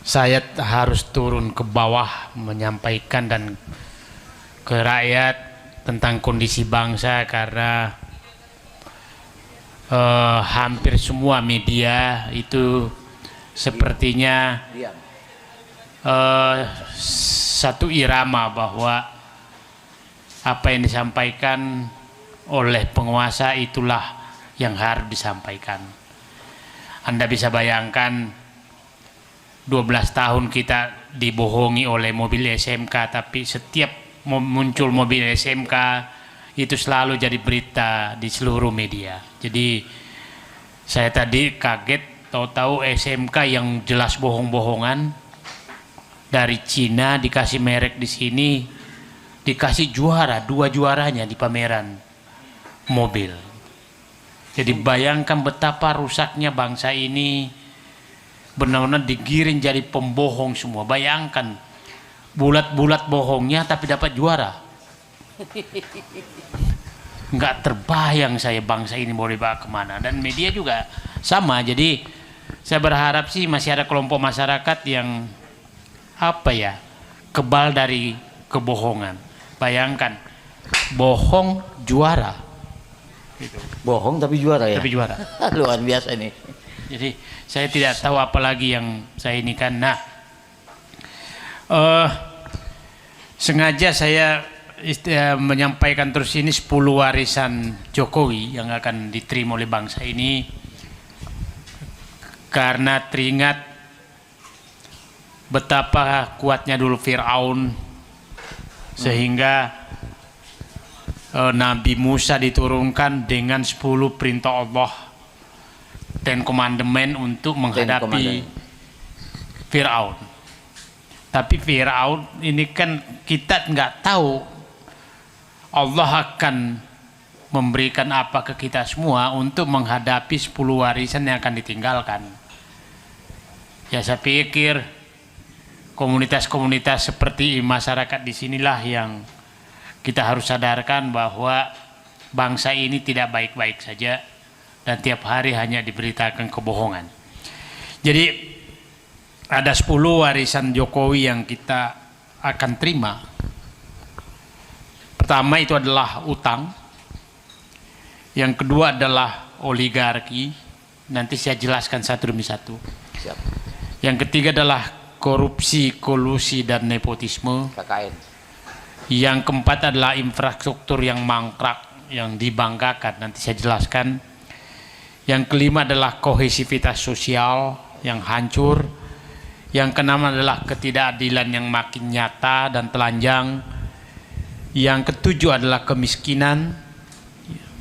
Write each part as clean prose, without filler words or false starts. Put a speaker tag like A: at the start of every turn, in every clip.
A: saya harus turun ke bawah menyampaikan dan ke rakyat tentang kondisi bangsa karena hampir semua media itu sepertinya satu irama bahwa apa yang disampaikan oleh penguasa itulah yang harus disampaikan. Anda bisa bayangkan 12 tahun kita dibohongi oleh mobil SMK, tapi setiap muncul mobil SMK itu selalu jadi berita di seluruh media. Jadi saya tadi kaget tahu-tahu SMK yang jelas bohong-bohongan dari Cina dikasih merek di sini, dikasih juara, 2 juaranya di pameran mobil. Jadi bayangkan betapa rusaknya bangsa ini, benar-benar digiring jadi pembohong semua. Bayangkan bulat-bulat bohongnya tapi dapat juara. Nggak terbayang saya bangsa ini mau dibawa kemana. Dan media juga sama. Jadi saya berharap sih masih ada kelompok masyarakat yang kebal dari kebohongan. Bayangkan bohong juara gitu.
B: Bohong tapi juara ya?
A: Tapi juara.
B: Luar biasa ini.
A: Jadi saya tidak tahu apa lagi yang saya ini kan. Nah, sengaja saya menyampaikan terus ini 10 warisan Jokowi yang akan diterima oleh bangsa ini karena teringat betapa kuatnya dulu Fir'aun sehingga Nabi Musa diturunkan dengan 10 perintah Allah dan komandemen untuk menghadapi Fir'aun. Tapi Fir'aun ini kan kita nggak tahu Allah akan memberikan apa ke kita semua untuk menghadapi 10 warisan yang akan ditinggalkan. Ya saya pikir komunitas-komunitas seperti masyarakat di sinilah yang kita harus sadarkan bahwa bangsa ini tidak baik-baik saja dan tiap hari hanya diberitakan kebohongan. Jadi ada 10 warisan Jokowi yang kita akan terima. Pertama itu adalah utang. Yang kedua adalah oligarki. Nanti saya jelaskan satu demi satu.
B: Siap.
A: Yang ketiga adalah korupsi, kolusi dan nepotisme.
B: KKN.
A: Yang keempat adalah infrastruktur yang mangkrak, yang dibanggakan, nanti saya jelaskan. Yang kelima adalah kohesivitas sosial yang hancur. Yang keenam adalah ketidakadilan yang makin nyata dan telanjang. Yang ketujuh adalah kemiskinan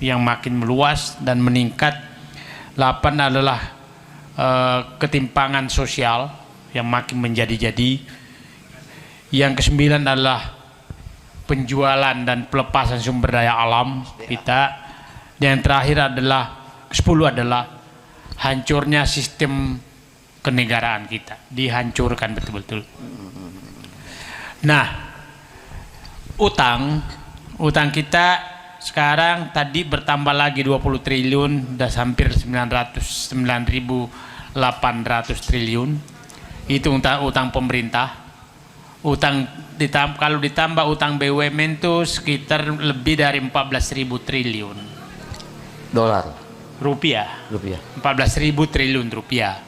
A: yang makin meluas dan meningkat. 8 adalah ketimpangan sosial yang makin menjadi-jadi. Yang ke-9 adalah penjualan dan pelepasan sumber daya alam kita. Dan yang terakhir adalah 10 adalah hancurnya sistem kenegaraan kita, dihancurkan betul-betul. Nah, utang kita sekarang tadi bertambah lagi 20 triliun, udah hampir 9.800 triliun. Itu utang pemerintah. Kalau ditambah utang BUMN itu sekitar lebih dari 14.000 triliun
B: Dolar.
A: rupiah. 14.000 triliun rupiah.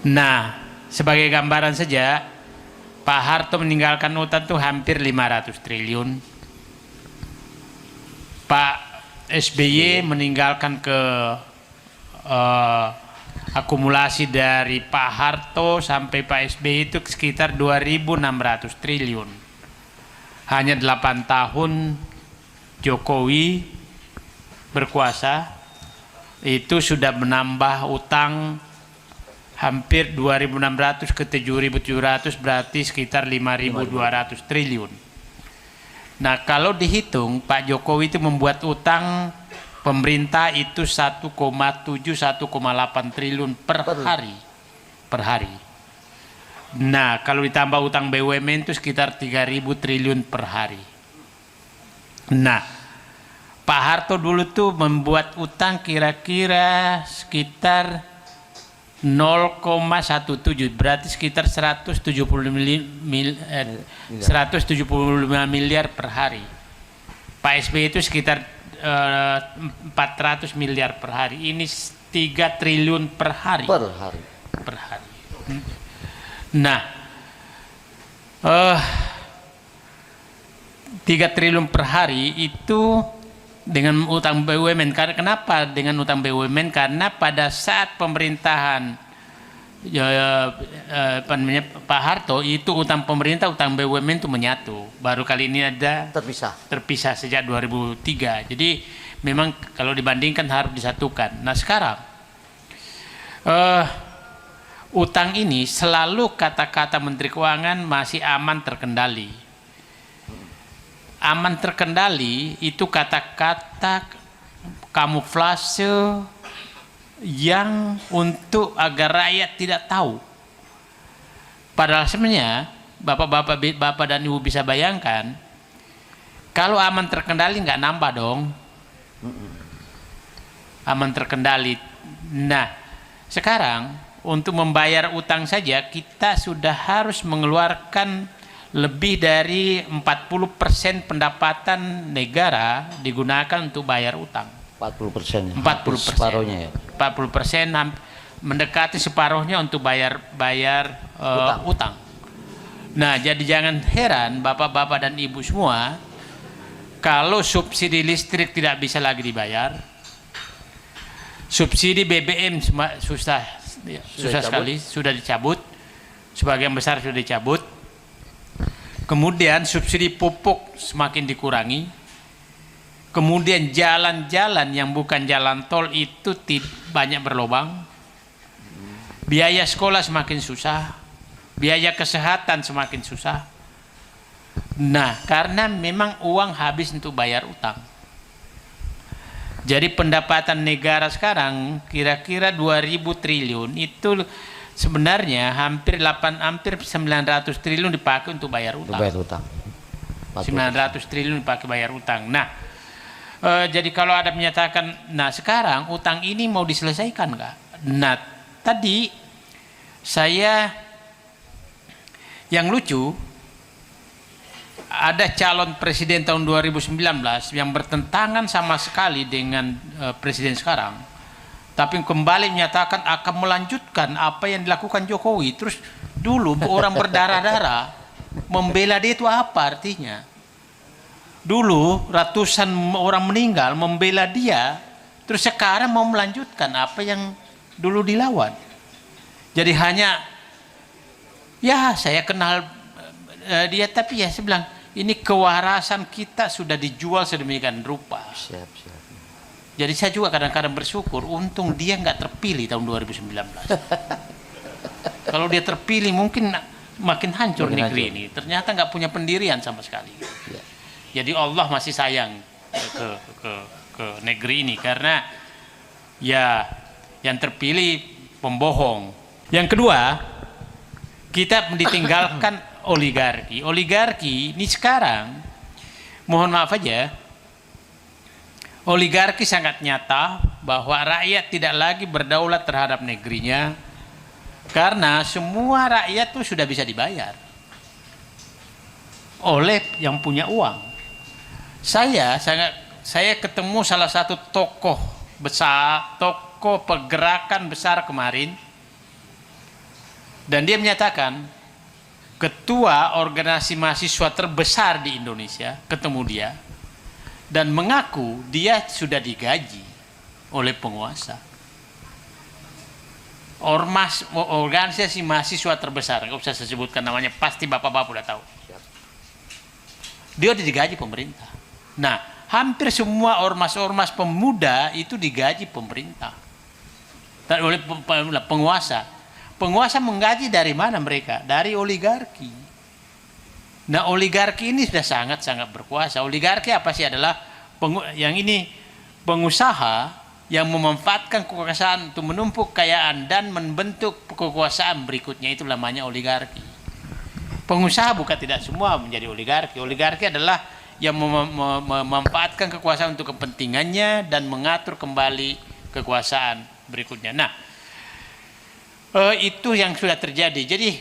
A: Nah, sebagai gambaran saja, Pak Harto meninggalkan utang itu hampir 500 triliun. Pak SBY meninggalkan ke akumulasi dari Pak Harto sampai Pak SBY itu sekitar 2.600 triliun. Hanya 8 tahun Jokowi berkuasa itu sudah menambah utang hampir 2.600 ke 7.700, berarti sekitar 5.200 triliun. Nah, kalau dihitung Pak Jokowi itu membuat utang pemerintah itu 1,7 1,8 triliun per hari. Nah, kalau ditambah utang BUMN itu sekitar 3.000 triliun per hari. Nah, Pak Harto dulu tuh membuat utang kira-kira sekitar 0,17, berarti sekitar 175 miliar per hari. Pak SBY itu sekitar 400 miliar per hari. Ini 3 triliun per hari.
B: Per hari.
A: Per hari. Nah, 3 triliun per hari itu dengan utang BUMN. Karena kenapa dengan utang BUMN? Karena pada saat pemerintahan Pak Harto itu utang pemerintah, utang BUMN itu menyatu. Baru kali ini ada terpisah sejak 2003. Jadi memang kalau dibandingkan harus disatukan. Nah sekarang utang ini selalu kata-kata Menteri Keuangan masih aman terkendali. Aman terkendali itu kata-kata kamuflase yang untuk agar rakyat tidak tahu. Padahal sebenarnya bapak dan ibu bisa bayangkan, kalau aman terkendali nggak nambah dong. Aman terkendali. Nah sekarang untuk membayar utang saja kita sudah harus mengeluarkan lebih dari 40% pendapatan negara digunakan untuk bayar utang.
B: 40%.
A: 40%.
B: Separuhnya ya.
A: 40% mendekati separuhnya untuk bayar utang. Nah, jadi jangan heran bapak-bapak dan ibu semua kalau subsidi listrik tidak bisa lagi dibayar. Subsidi BBM susah sekali, sudah dicabut. Sebagian besar sudah dicabut. Kemudian subsidi pupuk semakin dikurangi. Kemudian jalan-jalan yang bukan jalan tol itu banyak berlobang. Biaya sekolah semakin susah. Biaya kesehatan semakin susah. Nah, karena memang uang habis untuk bayar utang. Jadi pendapatan negara sekarang kira-kira 2.000 triliun itu sebenarnya hampir 900 triliun dipakai untuk bayar utang. 900 triliun dipakai bayar utang. Nah, jadi kalau ada menyatakan, nah sekarang utang ini mau diselesaikan nggak? Nah, tadi saya yang lucu ada calon presiden tahun 2019 yang bertentangan sama sekali dengan presiden sekarang. Tapi kembali menyatakan akan melanjutkan apa yang dilakukan Jokowi. Terus dulu orang berdarah-darah membela dia itu apa artinya? Dulu ratusan orang meninggal membela dia, terus sekarang mau melanjutkan apa yang dulu dilawan. Jadi hanya ya saya kenal dia, tapi ya saya bilang ini kewarasan kita sudah dijual sedemikian rupa.
B: Siap.
A: Jadi saya juga kadang-kadang bersyukur, untung dia nggak terpilih tahun 2019. Kalau dia terpilih mungkin makin hancur negeri ini. Ternyata nggak punya pendirian sama sekali. Ya. Jadi Allah masih sayang ke negeri ini karena ya yang terpilih pembohong. Yang kedua, kita ditinggalkan oligarki. Oligarki ini sekarang, mohon maaf aja, oligarki sangat nyata bahwa rakyat tidak lagi berdaulat terhadap negerinya karena semua rakyat itu sudah bisa dibayar oleh yang punya uang. Saya ketemu salah satu tokoh besar, tokoh pergerakan besar kemarin, dan dia menyatakan ketua organisasi mahasiswa terbesar di Indonesia ketemu dia dan mengaku dia sudah digaji oleh penguasa. Organisasi mahasiswa terbesar, nggak usah saya sebutkan namanya, pasti bapak-bapak udah tahu. Dia udah digaji pemerintah. Nah, hampir semua ormas-ormas pemuda itu digaji pemerintah oleh penguasa. Penguasa menggaji dari mana mereka? Dari oligarki. Nah, oligarki ini sudah sangat-sangat berkuasa. Oligarki apa sih? Adalah yang ini pengusaha yang memanfaatkan kekuasaan untuk menumpuk kekayaan dan membentuk kekuasaan berikutnya, itu namanya oligarki. Pengusaha bukan tidak semua menjadi oligarki. Oligarki adalah yang memanfaatkan kekuasaan untuk kepentingannya dan mengatur kembali kekuasaan berikutnya. Nah, Itu yang sudah terjadi. Jadi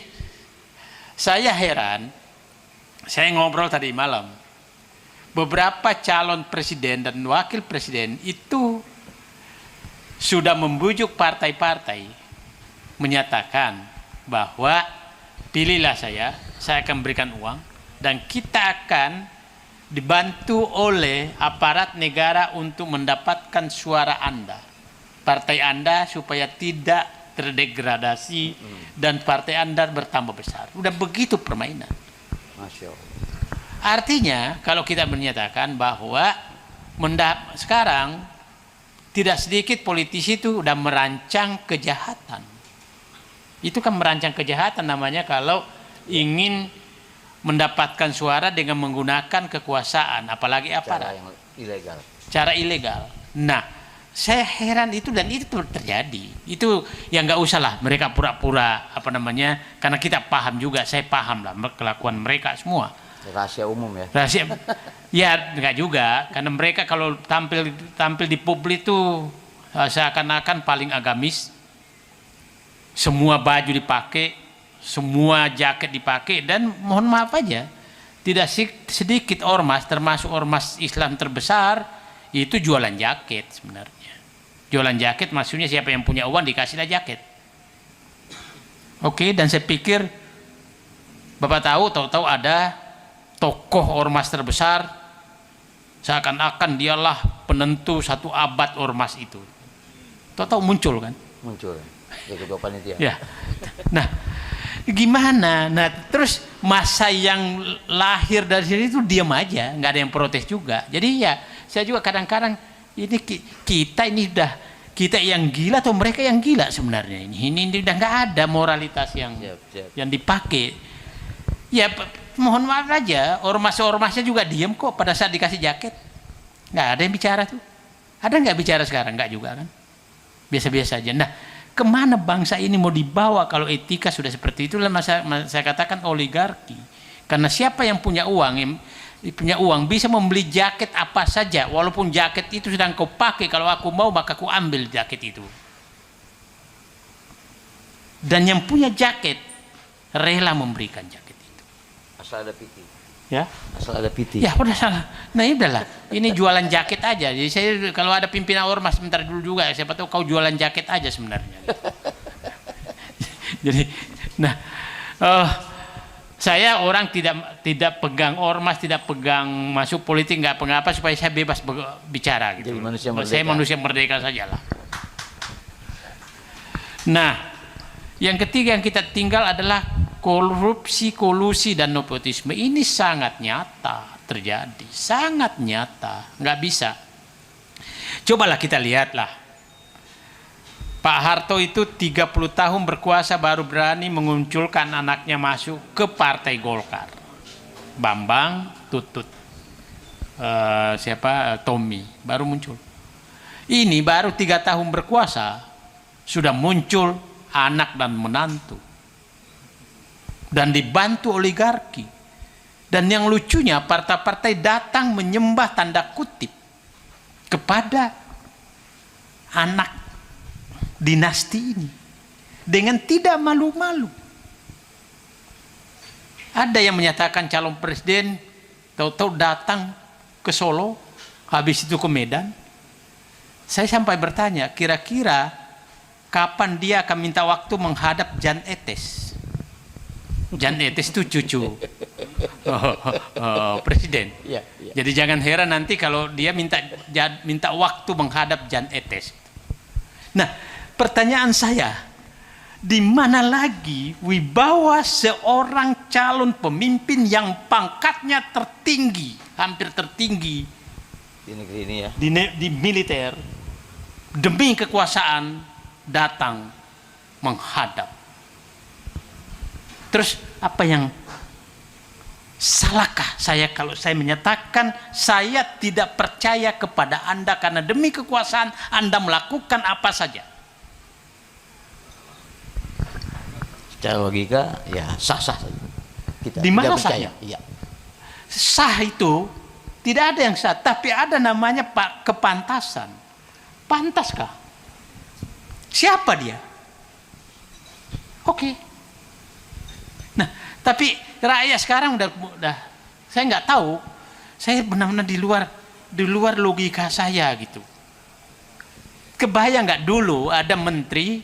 A: saya heran, saya ngobrol tadi malam, beberapa calon presiden dan wakil presiden itu sudah membujuk partai-partai menyatakan bahwa pilihlah saya akan berikan uang dan kita akan dibantu oleh aparat negara untuk mendapatkan suara Anda, partai Anda supaya tidak terdegradasi dan partai Anda bertambah besar. Udah begitu permainan.
B: Masya Allah.
A: Artinya kalau kita menyatakan bahwa sekarang tidak sedikit politisi itu udah merancang kejahatan. Itu kan merancang kejahatan namanya kalau ingin mendapatkan suara dengan menggunakan kekuasaan, apalagi aparat.
B: Cara yang ilegal.
A: Cara ilegal. Nah, saya heran itu dan itu terjadi. Itu yang nggak usah lah mereka pura-pura karena kita paham juga, saya paham lah kelakuan mereka semua.
B: Rahasia umum ya.
A: Rahasia, ya nggak juga, karena mereka kalau tampil di publik itu seakan-akan paling agamis. Semua baju dipakai, semua jaket dipakai, dan mohon maaf aja, tidak sedikit ormas, termasuk ormas Islam terbesar, itu jualan jaket sebenarnya. Jualan jaket maksudnya siapa yang punya uang dikasihlah jaket. Oke, dan saya pikir Bapak tahu ada tokoh ormas terbesar, seakan-akan dialah penentu satu abad ormas itu. Tahu muncul kan?
B: Muncul. Ya ketua panitia.
A: Ya. Nah, gimana? Nah, terus masa yang lahir dari sini itu diam aja, nggak ada yang protes juga. Jadi ya, saya juga kadang-kadang ini kita yang gila atau mereka yang gila sebenarnya ini udah nggak ada moralitas yang dipakai. Ya mohon maaf aja, ormasnya juga diam kok pada saat dikasih jaket. Nggak ada yang bicara tuh. Ada nggak bicara sekarang? Nggak juga kan? Biasa-biasa aja. Nah, kemana bangsa ini mau dibawa kalau etika sudah seperti itu? Saya katakan oligarki. Karena siapa yang punya uang bisa membeli jaket apa saja, walaupun jaket itu sedang kau pakai, kalau aku mau maka aku ambil jaket itu. Dan yang punya jaket rela memberikan jaket itu.
B: Asal ada piti.
A: Ya.
B: Asal ada piti.
A: Ya udah salah. Nah ini udahlah. Ini jualan jaket aja. Jadi saya kalau ada pimpinan ormas sebentar dulu juga, siapa tahu kau jualan jaket aja sebenarnya. Jadi, nah. Saya orang tidak pegang ormas, tidak pegang masuk politik, nggak pengapa supaya saya bebas bicara gitu.
B: Jadi manusia merdeka.
A: Saya manusia merdeka sajalah. Nah, yang ketiga yang kita tinggal adalah korupsi, kolusi dan nepotisme. Ini sangat nyata terjadi, sangat nyata, nggak bisa. Cobalah kita lihatlah. Pak Harto itu 30 tahun berkuasa baru berani mengunculkan anaknya masuk ke Partai Golkar. Bambang, Tutut, Tommy baru muncul. Ini baru 3 tahun berkuasa sudah muncul anak dan menantu dan dibantu oligarki. Dan yang lucunya partai-partai datang menyembah tanda kutip kepada anak dinasti ini dengan tidak malu-malu. Ada yang menyatakan calon presiden tahu-tahu datang ke Solo, habis itu ke Medan. Saya sampai bertanya, kira-kira kapan dia akan minta waktu menghadap Jan Etes? Jan Etes itu cucu presiden. Ya. Jadi jangan heran nanti kalau dia minta waktu menghadap Jan Etes. Nah, pertanyaan saya, di mana lagi wibawa seorang calon pemimpin yang pangkatnya tertinggi, hampir tertinggi
B: di negeri ini ya,
A: di militer, demi kekuasaan datang menghadap. Terus apa yang salahkah saya kalau saya menyatakan saya tidak percaya kepada Anda karena demi kekuasaan Anda melakukan apa saja?
B: Secara logika ya sah-sah saja.
A: Di mana sahnya?
B: Ya.
A: Sah itu tidak ada yang sah, tapi ada namanya kepantasan. Pantaskah? Siapa dia? Oke. Nah, tapi rakyat sekarang udah saya nggak tahu. Saya benar-benar di luar logika saya gitu. Kebayang nggak dulu ada menteri,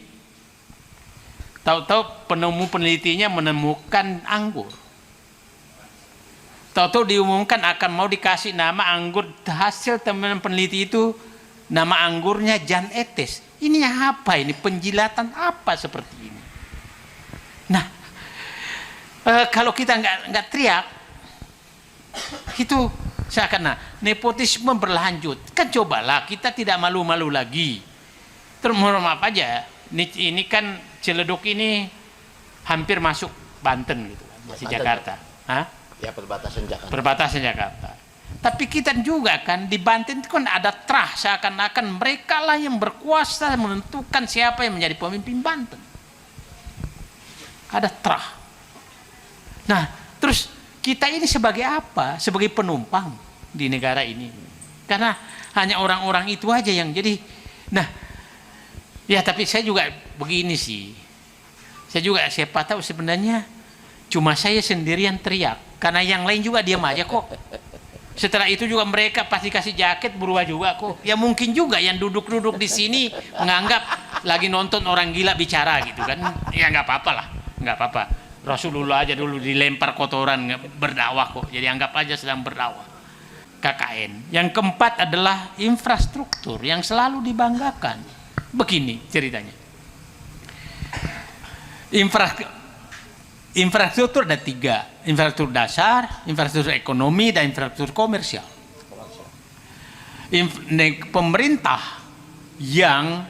A: tahu-tahu penelitinya menemukan anggur. Tahu-tahu diumumkan akan mau dikasih nama anggur, hasil teman peneliti itu nama anggurnya Jan Etes. Ini apa ini? Penjilatan apa seperti ini? Nah, kalau kita nggak teriak, itu seakan nepotisme berlanjut. Kan cobalah kita tidak malu-malu lagi. Terus mohon maaf aja, ini kan Ciledug ini hampir masuk Banten gitu kan, masih Jakarta. Hah?
B: Ya, perbatasan Jakarta.
A: Perbatasan Jakarta. Tapi kita juga kan di Banten itu kan ada terah, seakan-akan mereka lah yang berkuasa menentukan siapa yang menjadi pemimpin Banten. Ada terah. Nah, terus kita ini sebagai apa? Sebagai penumpang di negara ini. Karena hanya orang-orang itu aja yang jadi. Nah, ya tapi saya juga begini sih. Saya juga siapa tahu sebenarnya cuma saya sendirian teriak. Karena yang lain juga diam aja kok. Setelah itu juga mereka pasti kasih jaket berubah juga kok. Ya mungkin juga yang duduk-duduk di sini menganggap lagi nonton orang gila bicara gitu kan. Ya nggak apa-apa lah, nggak apa-apa. Rasulullah aja dulu dilempar kotoran berdakwah kok. Jadi anggap aja sedang berdakwah. KKN. Yang keempat adalah infrastruktur yang selalu dibanggakan. Begini ceritanya. Infrastruktur ada 3, infrastruktur dasar, infrastruktur ekonomi, dan infrastruktur komersial. Pemerintah yang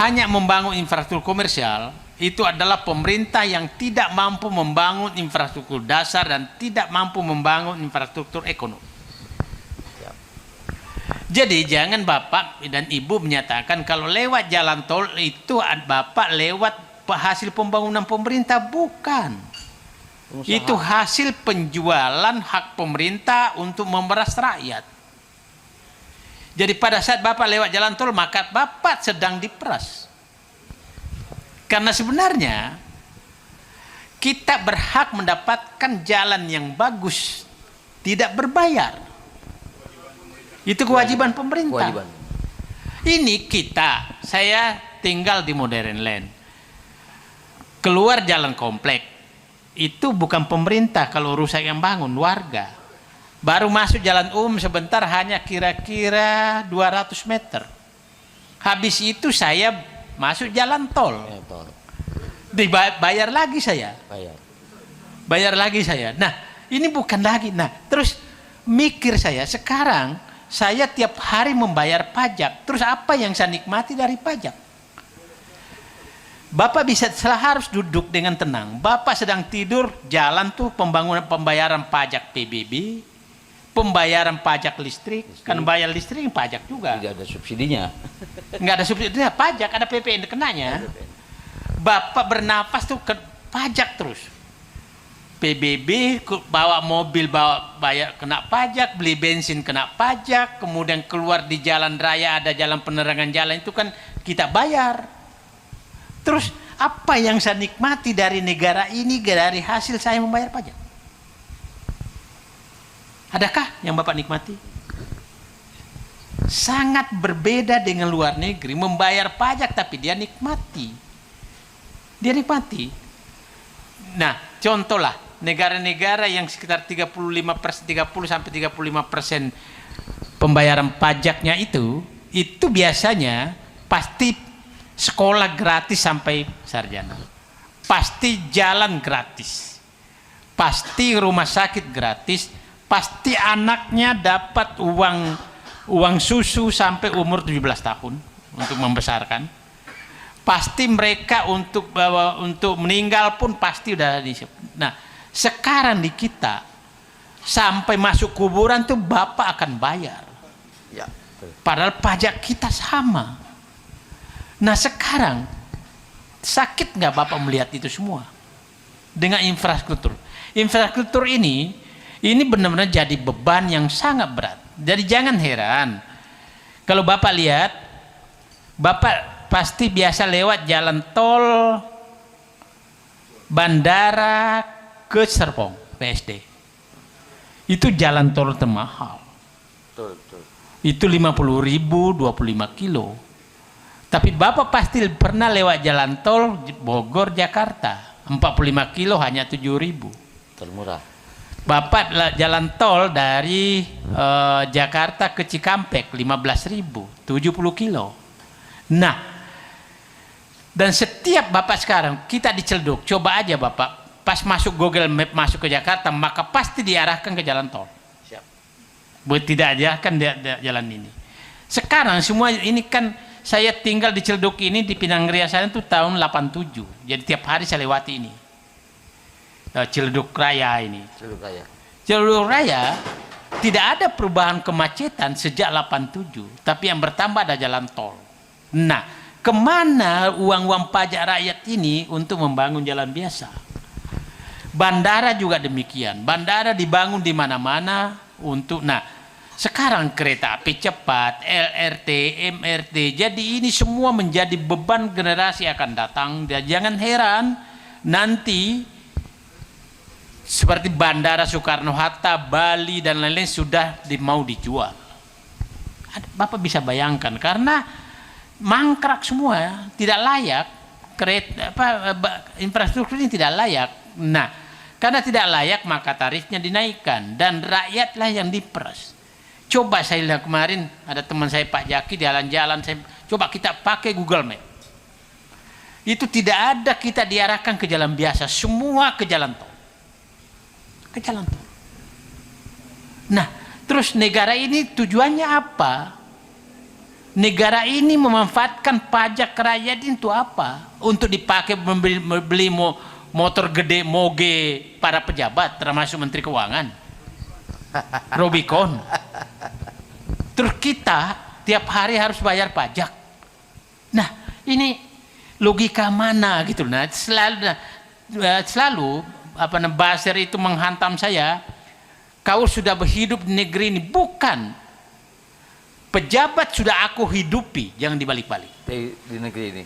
A: hanya membangun infrastruktur komersial itu adalah pemerintah yang tidak mampu membangun infrastruktur dasar dan tidak mampu membangun infrastruktur ekonomi. Jadi jangan Bapak dan Ibu menyatakan kalau lewat jalan tol itu Bapak lewat hasil pembangunan pemerintah, bukan. Usaha. Itu hasil penjualan hak pemerintah untuk memeras rakyat. Jadi pada saat Bapak lewat jalan tol maka Bapak sedang diperas. Karena sebenarnya kita berhak mendapatkan jalan yang bagus, tidak berbayar. Itu kewajiban pemerintah. Kewajiban. Ini saya tinggal di Modern Land. Keluar jalan komplek itu bukan pemerintah kalau rusak yang bangun, warga. Baru masuk jalan umum sebentar hanya kira-kira 200 meter. Habis itu saya masuk jalan tol. Dibayar lagi saya. Bayar lagi saya. Nah, ini bukan lagi. Nah, terus mikir saya sekarang saya tiap hari membayar pajak. Terus apa yang saya nikmati dari pajak? Bapak harus duduk dengan tenang. Bapak sedang tidur, jalan tuh pembayaran pajak PBB, pembayaran pajak listrik. Kan bayar listrik pajak juga.
B: Tidak ada subsidinya.
A: Nggak ada subsidinya, pajak, ada PPN kenanya. Bapak bernapas tuh pajak terus. PBB bawa mobil bayar kena pajak, beli bensin kena pajak, kemudian keluar di jalan raya ada jalan penerangan jalan itu kan kita bayar. Terus apa yang saya nikmati dari negara ini dari hasil saya membayar pajak? Adakah yang Bapak nikmati? Sangat berbeda dengan luar negeri, membayar pajak tapi dia nikmati. Dia nikmati. Nah, contohlah negara-negara yang sekitar 30 sampai 35% pembayaran pajaknya itu biasanya pasti sekolah gratis sampai sarjana, pasti jalan gratis, pasti rumah sakit gratis, pasti anaknya dapat uang susu sampai umur 17 tahun untuk membesarkan, pasti mereka untuk meninggal pun pasti udah disiap. Nah, sekarang di kita sampai masuk kuburan tuh Bapak akan bayar, ya, padahal pajak kita sama. Nah sekarang sakit nggak Bapak melihat itu semua dengan infrastruktur? Infrastruktur ini benar-benar jadi beban yang sangat berat. Jadi jangan heran kalau Bapak lihat, Bapak pasti biasa lewat jalan tol Bandara ke Serpong PSD itu jalan tol termahal.
B: Betul, betul.
A: Itu 50.000 25 kilo. Tapi Bapak pasti pernah lewat jalan tol Bogor Jakarta 45 kilo hanya 7.000.
B: Termurah.
A: Bapak jalan tol dari Jakarta ke Cikampek 15.000 70 kilo. Nah, dan setiap Bapak sekarang kita di Ciledug, coba aja Bapak pas masuk Google Map masuk ke Jakarta, maka pasti diarahkan ke jalan tol.
B: Siap.
A: Tidak aja kan jalan ini. Sekarang semua ini kan saya tinggal di Ciledug ini di Pinang Ria sana itu tahun 87. Jadi tiap hari saya lewati ini. Ciledug Raya ini.
B: Ciledug Raya.
A: Ciledug Raya tidak ada perubahan kemacetan sejak 87, tapi yang bertambah ada jalan tol. Nah, kemana uang-uang pajak rakyat ini untuk membangun jalan biasa? Bandara juga demikian. Bandara dibangun di mana-mana untuk. Nah, sekarang kereta api cepat, LRT, MRT. Jadi ini semua menjadi beban generasi akan datang. Dan jangan heran nanti seperti Bandara Soekarno-Hatta, Bali dan lain-lain sudah mau dijual. Bapak bisa bayangkan karena mangkrak semua, tidak layak, infrastruktur ini tidak layak. Nah, karena tidak layak maka tarifnya dinaikkan dan rakyatlah yang diperas. Coba saya lihat kemarin ada teman saya Pak Jaki jalan-jalan, saya coba kita pakai Google Map. Itu tidak ada kita diarahkan ke jalan biasa, semua ke jalan tol. Ke jalan tol. Nah, terus negara ini tujuannya apa? Negara ini memanfaatkan pajak rakyat itu apa? Untuk dipakai membeli motor gede moge para pejabat termasuk Menteri Keuangan. Rubicon. Terus kita tiap hari harus bayar pajak. Nah, ini logika mana gitu. Nah, selalu buzzer itu menghantam saya. Kau sudah berhidup di negeri ini, bukan. Pejabat sudah aku hidupi, jangan dibalik-balik.
B: Di negeri ini.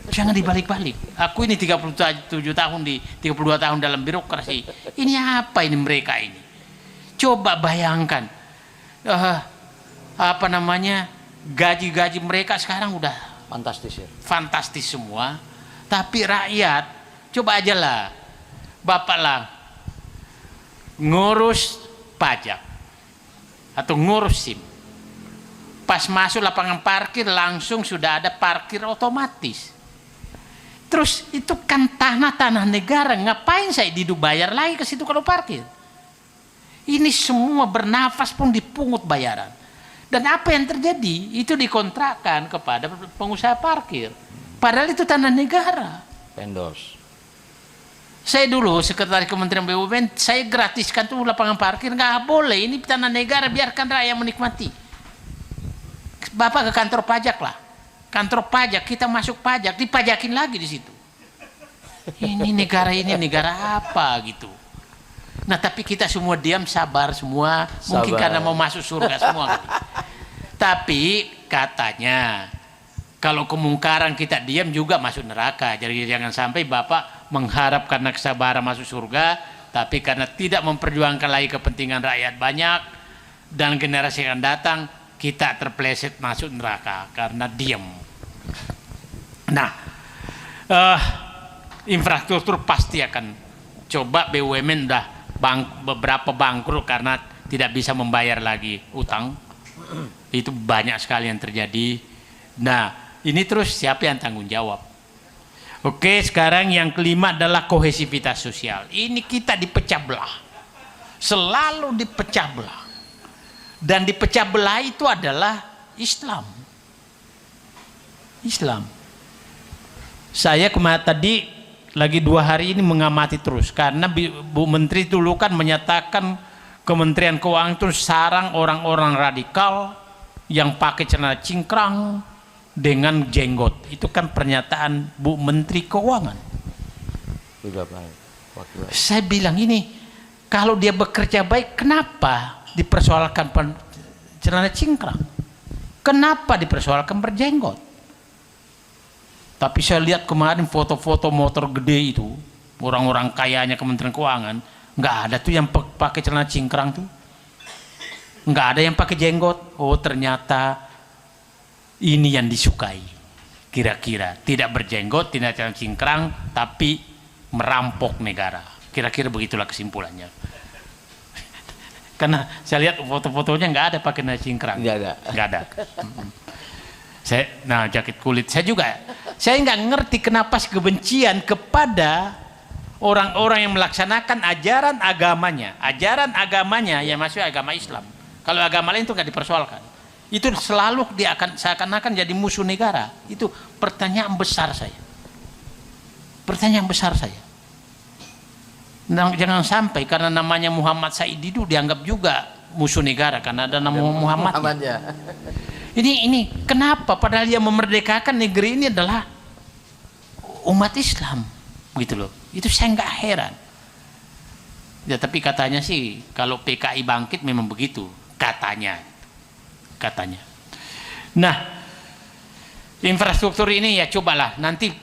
A: Jangan dibalik-balik. Aku ini 37 tahun 32 tahun dalam birokrasi. Ini apa ini mereka ini? Coba bayangkan. Gaji-gaji mereka sekarang udah
B: fantastis ya.
A: Fantastis semua. Tapi rakyat, coba aja lah. Bapak lah ngurus pajak atau ngurus SIM. Pas masuk lapangan parkir langsung sudah ada parkir otomatis. Terus itu kan tanah-tanah negara, ngapain saya bayar lagi ke situ kalau parkir? Ini semua bernafas pun dipungut bayaran. Dan apa yang terjadi? Itu dikontrakkan kepada pengusaha parkir. Padahal itu tanah negara.
B: Endorse.
A: Saya dulu sekretaris Kementerian BUMN, saya gratiskan tuh lapangan parkir, nggak boleh. Ini tanah negara, biarkan rakyat menikmati. Bapak ke kantor pajak lah, kantor pajak kita masuk pajak, dipajakin lagi di situ. Ini negara apa gitu. Nah tapi kita semua diam, sabar semua, mungkin karena mau masuk surga semua. Tapi katanya kalau kemungkaran kita diam juga masuk neraka. Jadi jangan sampai Bapak mengharap karena kesabaran masuk surga, tapi karena tidak memperjuangkan lagi kepentingan rakyat banyak dan generasi yang akan datang, kita terpeleset masuk neraka karena diam. Nah, infrastruktur pasti akan coba BUMN udah beberapa bangkrut karena tidak bisa membayar lagi utang. Itu banyak sekali yang terjadi. Nah, ini terus siapa yang tanggung jawab? Oke, sekarang yang kelima adalah kohesivitas sosial. Ini kita dipecah belah. Selalu dipecah belah. Dan dipecah belah itu adalah Islam. Islam. Saya kemarin tadi lagi 2 hari ini mengamati terus karena Bu Menteri dulu kan menyatakan Kementerian Keuangan itu sarang orang-orang radikal yang pakai celana cingkrang dengan jenggot. Itu kan pernyataan Bu Menteri Keuangan. Saya bilang ini, kalau dia bekerja baik, kenapa dipersoalkan celana cingkrang? Kenapa dipersoalkan berjenggot? Tapi saya lihat kemarin foto-foto motor gede itu, orang-orang kayanya Kementerian Keuangan, nggak ada tuh yang pakai celana cingkrang tuh, nggak ada yang pakai jenggot. Oh ternyata ini yang disukai, kira-kira tidak berjenggot, tidak celana cingkrang, tapi merampok negara. Kira-kira begitulah kesimpulannya. Karena saya lihat foto-fotonya nggak ada pakai celana cingkrang, nggak ada. Nah jaket kulit saya juga, saya nggak ngerti kenapa kebencian kepada orang-orang yang melaksanakan ajaran agamanya yang masuk agama Islam. Kalau agama lain itu nggak dipersoalkan, itu selalu dia akan seakan-akan jadi musuh negara. Itu pertanyaan besar saya, nah, jangan sampai karena namanya Muhammad Said itu dianggap juga musuh negara karena ada nama Muhammad. Ini kenapa? Padahal yang memerdekakan negeri ini adalah umat Islam, gitu loh. Itu saya nggak heran. Ya tapi katanya sih kalau PKI bangkit memang begitu, katanya. Nah, infrastruktur ini ya cobalah nanti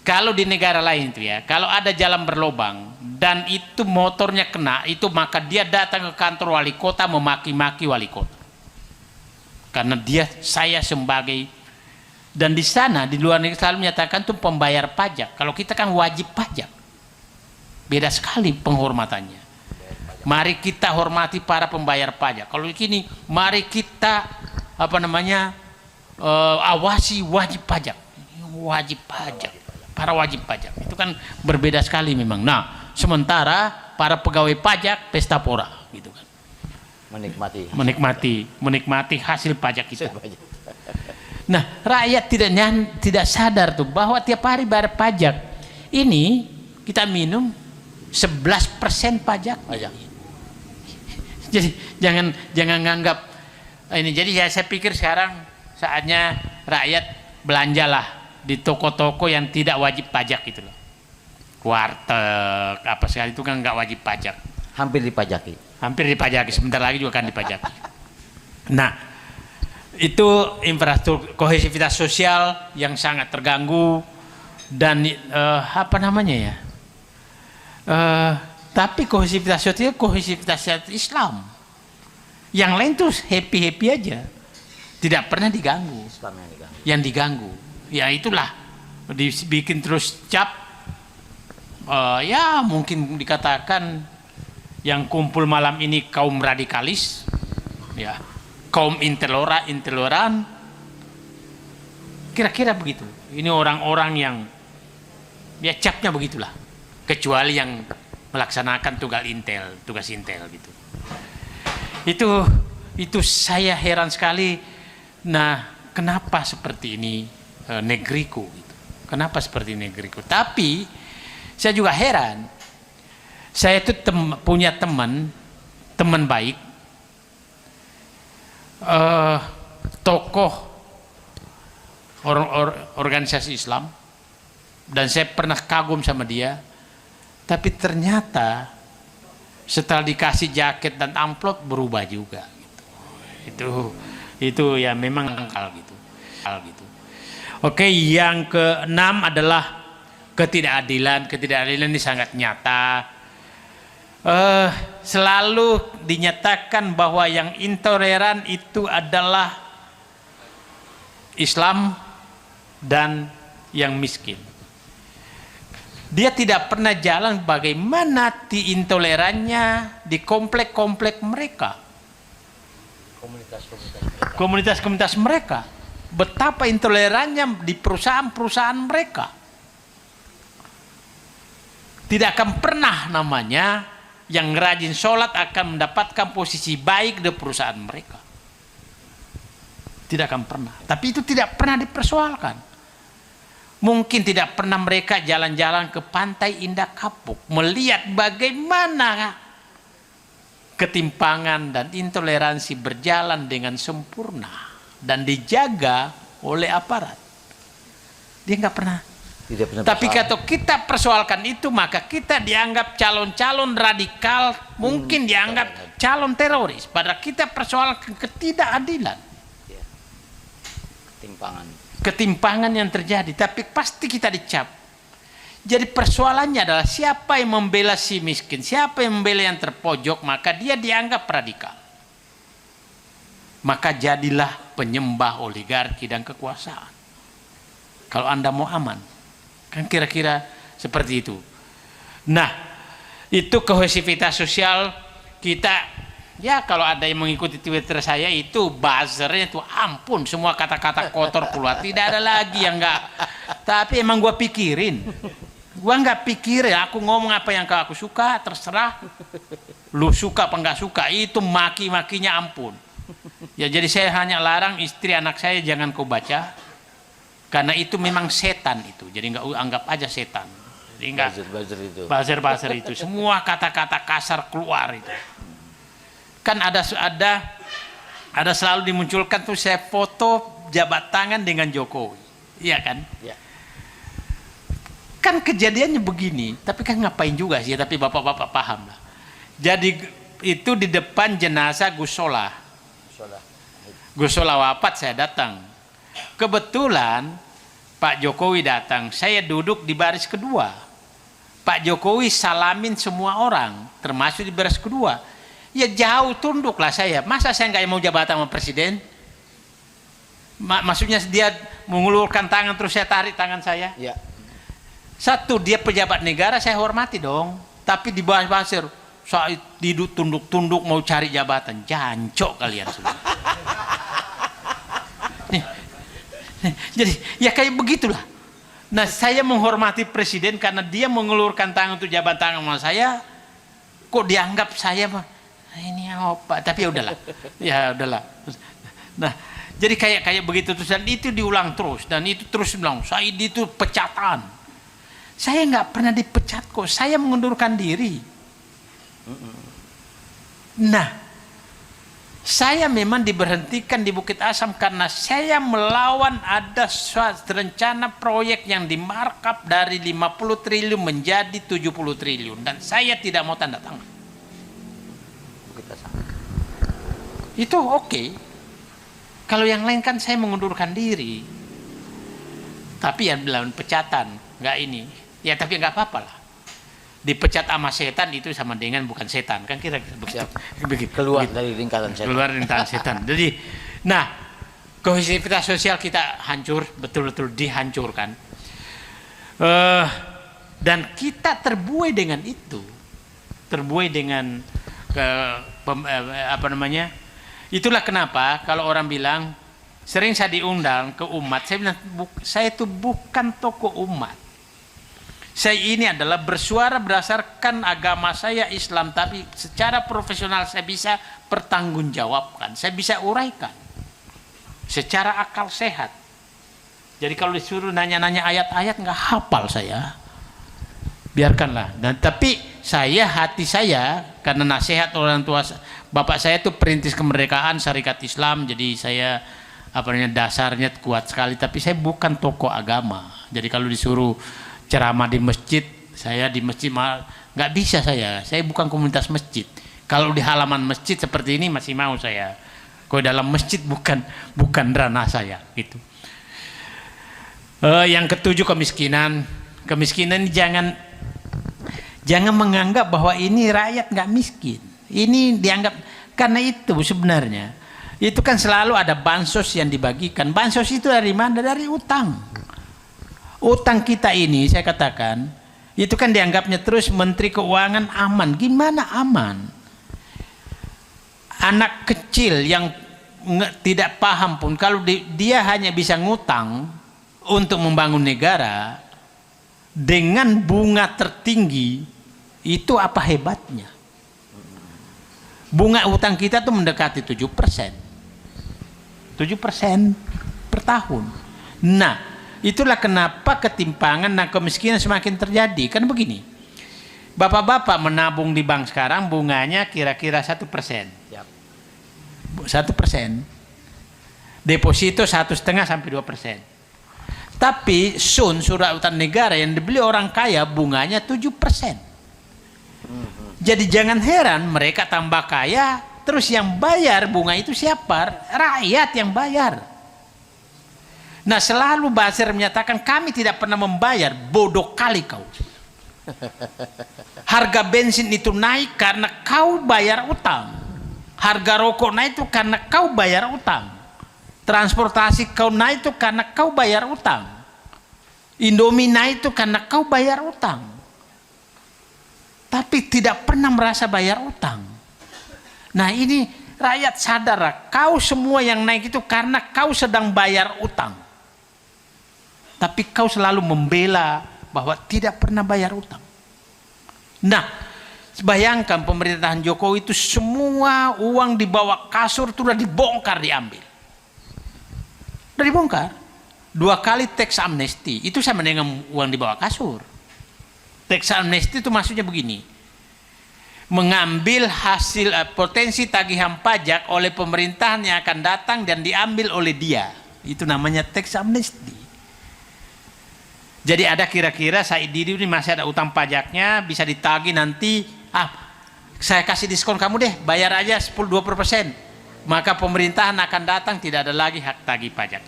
A: kalau di negara lain itu ya, kalau ada jalan berlobang dan itu motornya kena, itu maka dia datang ke kantor wali kota memaki-maki wali kota. Karena saya sebagai, dan di sana di luar negeri selalu menyatakan itu pembayar pajak. Kalau kita kan wajib pajak, beda sekali penghormatannya. Mari kita hormati para pembayar pajak. Kalau di sini mari kita awasi wajib pajak, para wajib pajak itu kan berbeda sekali memang. Nah sementara para pegawai pajak pesta pora gitu kan. Menikmati hasil pajak kita. Nah, rakyat tidak sadar tuh bahwa tiap hari bayar pajak ini kita minum 11% pajak. Jadi jangan nganggap ini. Jadi ya saya pikir sekarang saatnya rakyat belanjalah di toko-toko yang tidak wajib pajak gitu loh. Warteg apa sekali itu kan nggak wajib pajak.
B: Hampir dipajaki,
A: sebentar lagi juga akan dipajaki. Nah itu infrastruktur kohesivitas sosial yang sangat terganggu dan tapi kohesivitas Islam yang lain tuh happy aja, tidak pernah diganggu. Yang diganggu ya itulah dibikin terus cap, ya mungkin dikatakan yang kumpul malam ini kaum radikalis, ya, kaum intoleran, kira-kira begitu. Ini orang-orang yang ya capnya begitulah, kecuali yang melaksanakan tugas intel gitu. Itu saya heran sekali. Nah, kenapa seperti ini negeriku? Gitu. Kenapa seperti negeriku? Tapi saya juga heran. Saya itu punya teman baik, tokoh organisasi Islam, dan saya pernah kagum sama dia. Tapi ternyata setelah dikasih jaket dan amplop berubah juga. Itu ya memang hal gitu. Oke, yang keenam adalah ketidakadilan. Ketidakadilan ini sangat nyata. Selalu dinyatakan bahwa yang intoleran itu adalah Islam dan yang miskin. Dia tidak pernah jalan bagaimana intolerannya di komplek-komplek mereka, komunitas-komunitas mereka, betapa intolerannya di perusahaan-perusahaan mereka. Tidak akan pernah namanya yang rajin sholat akan mendapatkan posisi baik di perusahaan mereka. Tidak akan pernah. Tapi itu tidak pernah dipersoalkan. Mungkin tidak pernah mereka jalan-jalan ke pantai Indah Kapuk melihat bagaimana ketimpangan dan intoleransi berjalan dengan sempurna dan dijaga oleh aparat. Dia nggak pernah. Tapi kalau kita persoalkan itu, maka kita dianggap calon-calon radikal, mungkin dianggap calon teroris. Padahal kita persoalkan ketidakadilan, ketimpangan yang terjadi. Tapi pasti kita dicap. Jadi persoalannya adalah siapa yang membela si miskin, siapa yang membela yang terpojok, maka dia dianggap radikal. Maka jadilah penyembah oligarki dan kekuasaan. Kalau Anda mau aman, kan kira-kira seperti itu. Nah, itu kohesivitas sosial kita. Ya kalau ada yang mengikuti Twitter saya itu buzzernya itu ampun, semua kata-kata kotor keluar, tidak ada lagi yang enggak. Tapi emang gua pikirin, gua nggak pikirin, aku ngomong apa yang aku suka, terserah. Lu suka apa nggak suka, itu maki-makinya ampun. Ya jadi saya hanya larang istri anak saya jangan kau baca, karena itu memang setan itu. Jadi nggak anggap aja setan. Jadi nggak buzzer itu, semua kata-kata kasar keluar itu. Kan ada selalu dimunculkan tuh saya foto jabat tangan dengan Jokowi, iya kan? Ya. Kan kejadiannya begini, tapi kan ngapain juga sih? Tapi bapak-bapak paham lah. Jadi itu di depan jenazah Gus Solah. Gus Solah wafat, saya datang. Kebetulan Pak Jokowi datang, saya duduk di baris kedua. Pak Jokowi salamin semua orang, termasuk di baris kedua. Ya jauh tunduklah saya. Masa saya nggak mau jabatan sama presiden? Maksudnya dia mengulurkan tangan terus saya tarik tangan saya? Ya. Satu, dia pejabat negara, saya hormati dong. Tapi di bawah pasir, saya duduk tunduk-tunduk mau cari jabatan. Jancok kalian semua. Jadi ya kayak begitulah. Nah saya menghormati presiden karena dia mengulurkan tangan untuk jabatan sama saya. Kok dianggap saya mah ini apa? Tapi ya udahlah, ya udahlah. Nah, jadi kayak begitu terus, dan itu diulang terus, dan itu terus bilang Said itu pecatan. Saya nggak pernah dipecat kok, saya mengundurkan diri. Nah, saya memang diberhentikan di Bukit Asam karena saya melawan ada suatu rencana proyek yang dimarkup dari 50 triliun menjadi 70 triliun, dan saya tidak mau tanda tangan. Itu oke. Kalau yang lain kan saya mengundurkan diri. Tapi yang bilang pecatan, nggak ini. Ya tapi nggak apa-apa lah. Dipecat sama setan itu sama dengan bukan setan, kan kira-kira begitu.
B: Keluar dari lingkaran setan.
A: Keluar dari lingkaran setan. Jadi, nah, kohesivitas sosial kita hancur, betul-betul dihancurkan. Dan kita terbuai dengan itu. Terbuai dengan apa namanya? Itulah kenapa kalau orang bilang, sering saya diundang ke umat, saya bilang saya itu bukan tokoh umat. Saya ini adalah bersuara berdasarkan agama saya Islam, tapi secara profesional saya bisa pertanggungjawabkan, saya bisa uraikan secara akal sehat. Jadi kalau disuruh nanya-nanya ayat-ayat nggak hafal saya, biarkanlah. Dan tapi hati saya karena nasihat orang tua bapak saya itu perintis kemerdekaan syarikat Islam, jadi saya dasarnya kuat sekali. Tapi saya bukan tokoh agama. Jadi kalau disuruh ceramah di masjid, saya di masjid nggak bisa saya bukan komunitas masjid. Kalau di halaman masjid seperti ini masih mau saya. Kalau dalam masjid bukan ranah saya gitu. Yang ketujuh, kemiskinan. Kemiskinan jangan menganggap bahwa ini rakyat nggak miskin. Ini dianggap, karena itu sebenarnya itu kan selalu ada bansos yang dibagikan. Bansos itu dari mana? Dari utang. Utang kita ini saya katakan itu kan dianggapnya terus Menteri Keuangan aman. Gimana aman? Anak kecil yang tidak paham pun kalau dia hanya bisa ngutang untuk membangun negara dengan bunga tertinggi, itu apa hebatnya? Bunga utang kita tuh mendekati 7%. 7% per tahun. Nah, itulah kenapa ketimpangan dan kemiskinan semakin terjadi. Kan begini, bapak-bapak menabung di bank sekarang bunganya kira-kira 1%. 1%. Deposito 1,5 sampai 2%. Tapi surat utang negara yang dibeli orang kaya bunganya 7%. Jadi jangan heran mereka tambah kaya, terus yang bayar bunga itu siapa? Rakyat yang bayar. Nah, selalu Basir menyatakan kami tidak pernah membayar. Bodoh kali kau. Harga bensin itu naik karena kau bayar utang. Harga rokok naik itu karena kau bayar utang. Transportasi kau naik itu karena kau bayar utang. Indomie naik itu karena kau bayar utang. Tapi tidak pernah merasa bayar utang. Nah, ini rakyat sadar, kau semua yang naik itu karena kau sedang bayar utang. Tapi kau selalu membela bahwa tidak pernah bayar utang. Nah, bayangkan pemerintahan Jokowi itu semua uang di bawah kasur itu sudah dibongkar, diambil. Sudah dibongkar. 2 kali tax amnesty, itu sama dengan uang di bawah kasur. Tax amnesty itu maksudnya begini, mengambil hasil potensi tagihan pajak oleh pemerintahan yang akan datang dan diambil oleh dia. Itu namanya tax amnesty. Jadi ada kira-kira Said Didu ini masih ada utang pajaknya, bisa ditagih nanti, saya kasih diskon kamu deh, bayar aja 10-20%. Maka pemerintahan akan datang, tidak ada lagi hak tagih pajak.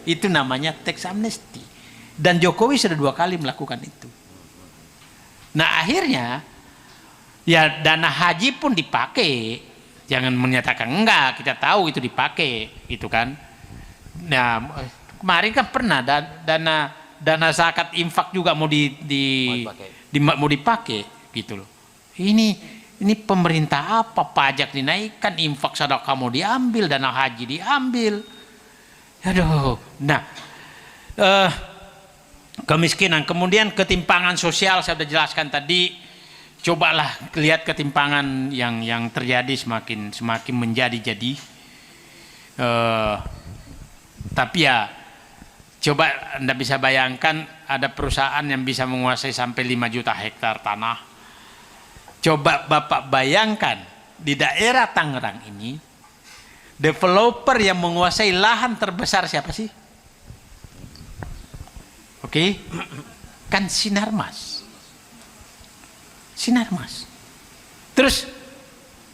A: Itu namanya tax amnesty. Dan Jokowi sudah 2 kali melakukan itu. Nah, akhirnya ya dana haji pun dipakai. Jangan menyatakan enggak, kita tahu itu dipakai, gitu kan. Nah, kemarin kan pernah dana zakat infak juga mau dipakai gitu loh. Ini pemerintah apa, pajak dinaikkan, infak sedekah mau diambil, dana haji diambil. Aduh. Nah, kemiskinan, kemudian ketimpangan sosial saya sudah jelaskan tadi. Cobalah lihat ketimpangan yang terjadi semakin menjadi-jadi. Tapi ya coba Anda bisa bayangkan ada perusahaan yang bisa menguasai sampai 5 juta hektar tanah. Coba Bapak bayangkan di daerah Tangerang ini, developer yang menguasai lahan terbesar siapa sih? Oke, kan Sinarmas. Terus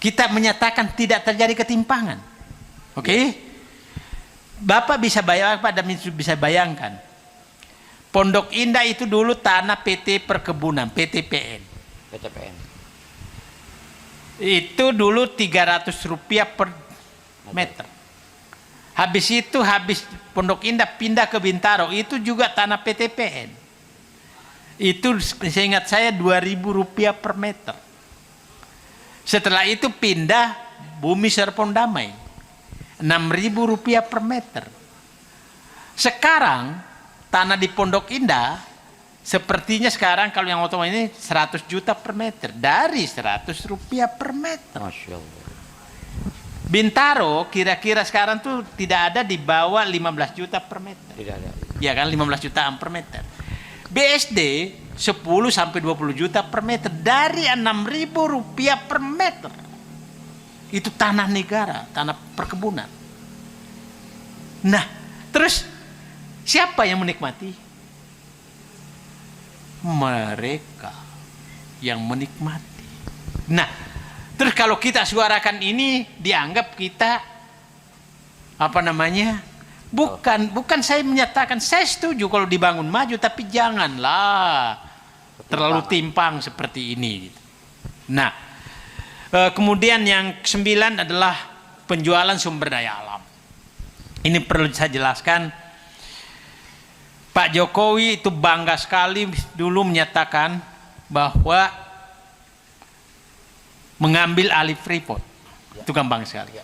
A: kita menyatakan tidak terjadi ketimpangan. Oke? Bapak bisa bayangkan, Pondok Indah itu dulu tanah PT Perkebunan, PTPN. Itu dulu Rp300 per meter. Habis itu, Pondok Indah pindah ke Bintaro, itu juga tanah PTPN. Itu seingat saya Rp2.000 per meter. Setelah itu pindah Bumi Serpong Damai, Rp6.000 per meter. Sekarang tanah di Pondok Indah sepertinya sekarang kalau yang otomatis ini 100 juta per meter, dari Rp100 per meter.
B: Masya Allah.
A: Bintaro kira-kira sekarang tuh tidak ada di bawah 15 juta per meter.
B: Tidak ada.
A: Ya kan, 15 jutaan per meter. BSD 10 sampai 20 juta per meter, dari Rp6.000 per meter. Itu tanah negara, tanah perkebunan. Nah, terus siapa yang menikmati? Mereka yang menikmati. Nah, terus kalau kita suarakan ini, dianggap kita bukan saya menyatakan saya setuju kalau dibangun maju, tapi janganlah terlalu timpang seperti ini. Nah, kemudian yang 9 adalah penjualan sumber daya alam. Ini perlu saya jelaskan. Pak Jokowi itu bangga sekali dulu menyatakan bahwa mengambil alih Freeport. Itu gampang sekali.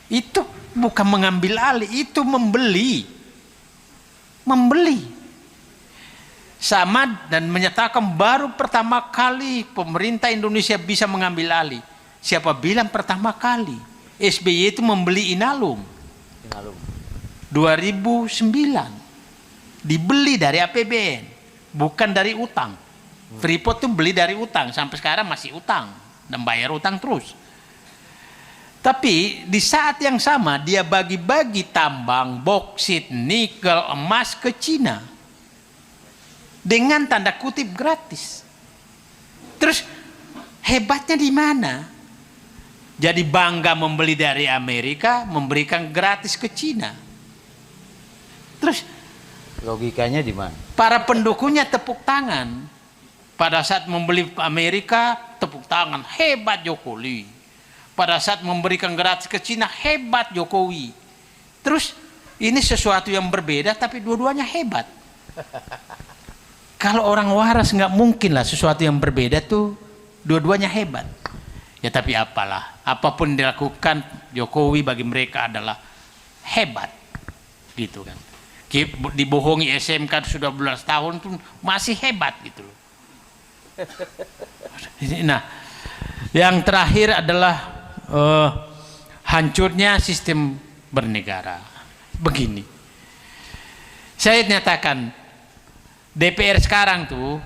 A: Itu bukan mengambil alih, itu membeli. Sama dan menyatakan baru pertama kali pemerintah Indonesia bisa mengambil alih. Siapa bilang pertama kali? SBY itu membeli Inalum. 2009. Dibeli dari APBN, bukan dari utang. Freeport itu beli dari utang, sampai sekarang masih utang dan bayar utang terus. Tapi di saat yang sama dia bagi-bagi tambang, boksit, nikel, emas ke Cina dengan tanda kutip gratis. Terus hebatnya di mana? Jadi bangga membeli dari Amerika, memberikan gratis ke Cina. Terus
B: Logikanya di mana?
A: para pendukungnya tepuk tangan. Pada saat membeli Amerika, tepuk tangan, hebat Jokowi. Pada saat memberikan gratis ke Cina, hebat Jokowi. Terus ini sesuatu yang berbeda, tapi dua-duanya hebat. Kalau orang waras nggak mungkin lah sesuatu yang berbeda tuh dua-duanya hebat. Ya tapi apalah, apapun dilakukan Jokowi bagi mereka adalah hebat, gitu kan. Dibohongi SMK sudah 12 tahun tuh masih hebat gitu loh. Nah, yang terakhir adalah hancurnya sistem bernegara. Begini, saya nyatakan DPR sekarang tuh,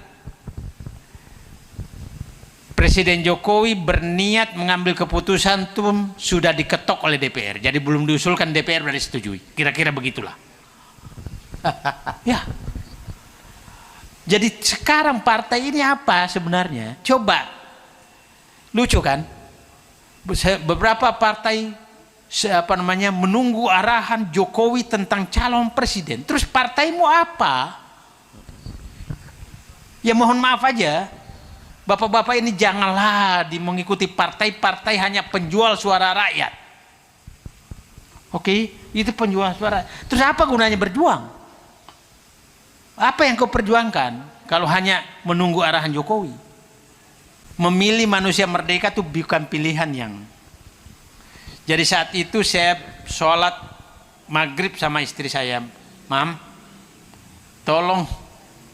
A: Presiden Jokowi berniat mengambil keputusan tuh sudah diketok oleh DPR, jadi belum diusulkan DPR sudah disetujui. Kira-kira begitulah. Ya. Jadi sekarang partai ini apa sebenarnya? Coba, lucu kan? Beberapa partai menunggu arahan Jokowi tentang calon presiden. Terus partaimu apa? Ya mohon maaf aja, bapak-bapak ini janganlah mengikuti partai-partai hanya penjual suara rakyat. Oke, itu penjual suara. Terus apa gunanya berjuang? Apa yang kau perjuangkan kalau hanya menunggu arahan Jokowi? Memilih manusia merdeka itu bukan pilihan yang. Jadi saat itu saya sholat maghrib sama istri saya, Mam, tolong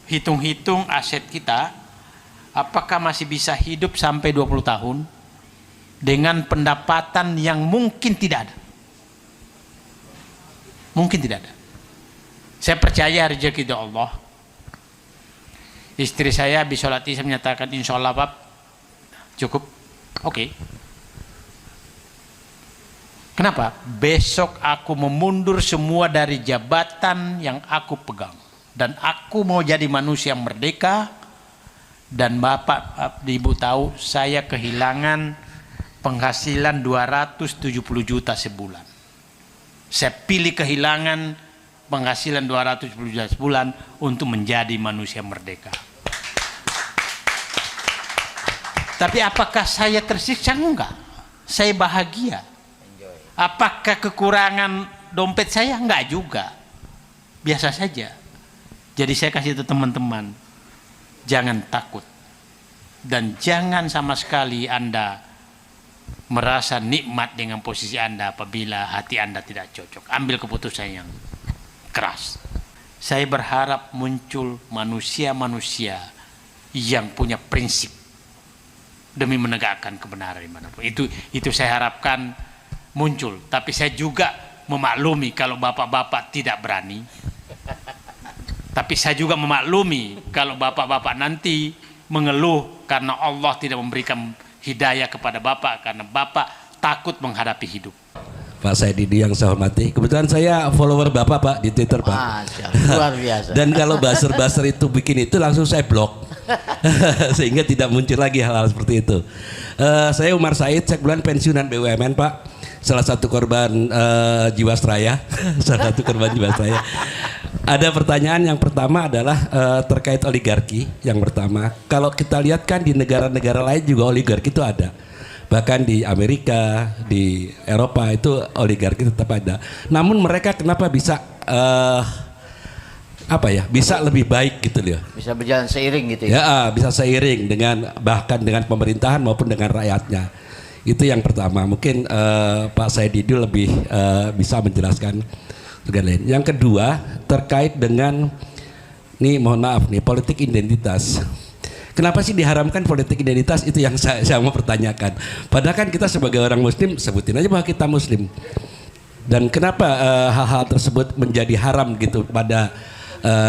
A: hitung-hitung aset kita, apakah masih bisa hidup sampai 20 tahun dengan pendapatan yang mungkin tidak ada. Mungkin tidak ada. Saya percaya rezeki dari Allah. Istri saya habis sholat isya menyatakan insya Allah Pak cukup. Oke. Kenapa? Besok aku memundur semua dari jabatan yang aku pegang. Dan aku mau jadi manusia merdeka. Dan Bapak, Ibu tahu saya kehilangan penghasilan 270 juta sebulan. Saya pilih kehilangan penghasilan 270 juta sebulan untuk menjadi manusia merdeka. Tapi apakah saya tersiksa? Enggak. Saya bahagia. Apakah kekurangan dompet saya? Enggak juga. Biasa saja. Jadi saya kasih itu teman-teman, jangan takut. Dan jangan sama sekali Anda merasa nikmat dengan posisi Anda apabila hati Anda tidak cocok. Ambil keputusan yang keras. Saya berharap muncul manusia-manusia yang punya prinsip demi menegakkan kebenaran dimanapun. Itu saya harapkan muncul. Tapi saya juga memaklumi kalau bapak-bapak tidak berani. Tapi saya juga memaklumi kalau bapak-bapak nanti mengeluh karena Allah tidak memberikan hidayah kepada bapak karena bapak takut menghadapi hidup.
C: Pak Saididi yang saya hormati, kebetulan saya follower Bapak Pak di Twitter Pak.
B: Luar biasa.
C: Dan kalau buzzer-buzzer itu bikin itu langsung saya blok. Sehingga tidak muncul lagi hal-hal seperti itu. Saya Umar Said, cek bulan pensiunan BUMN Pak. Salah satu korban Jiwasraya. Salah satu korban Jiwasraya. Ada pertanyaan yang pertama adalah terkait oligarki. Yang pertama, kalau kita lihat kan di negara-negara lain juga oligarki itu ada. Bahkan di Amerika, di Eropa itu oligarki tetap ada. Namun mereka kenapa bisa bisa lebih baik gitu loh.
B: Bisa berjalan seiring gitu ya.
C: Ya, bisa seiring dengan bahkan dengan pemerintahan maupun dengan rakyatnya. Itu yang pertama. Mungkin Pak Saididi lebih bisa menjelaskan bagian lain. Yang kedua terkait dengan mohon maaf politik identitas. Kenapa sih diharamkan politik identitas? Itu yang saya mau pertanyakan. Padahal kan kita sebagai orang muslim sebutin aja bahwa kita muslim. Dan kenapa hal-hal tersebut menjadi haram gitu pada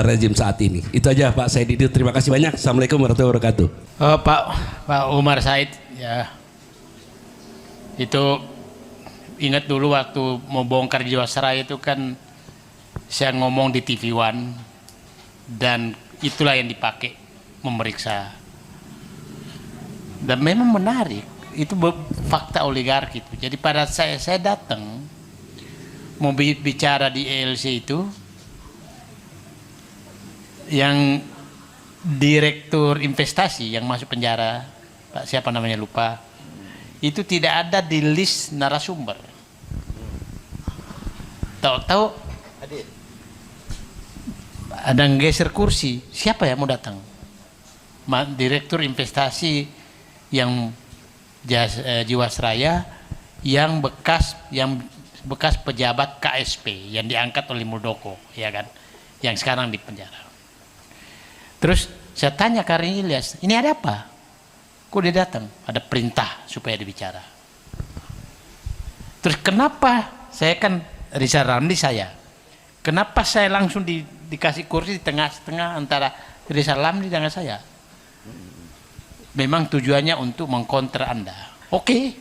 C: rezim saat ini? Itu aja Pak Saididi. Terima kasih banyak. Assalamualaikum warahmatullahi wabarakatuh.
A: Pak Umar Said ya. Itu ingat dulu waktu mau bongkar Jiwasraya itu kan saya ngomong di TV One dan itulah yang dipakai memeriksa. Dan memang menarik itu fakta oligarki itu. Jadi pada saya datang mau bicara di ELC itu yang direktur investasi yang masuk penjara, Pak siapa namanya lupa, itu tidak ada di list narasumber. Tahu-tahu ada yang geser kursi, siapa yang mau datang? Direktur investasi yang Jiwasraya yang bekas pejabat KSP yang diangkat oleh Muldoko, ya kan, yang sekarang di penjara. Terus saya tanya Karin Ilyas, ini ada apa? Kok dia datang? Ada perintah supaya dibicara. Terus kenapa saya kan Rizal Ramli saya, kenapa saya langsung dikasih kursi di tengah-tengah antara Rizal Ramli dengan saya? Memang tujuannya untuk mengkonter Anda. Oke.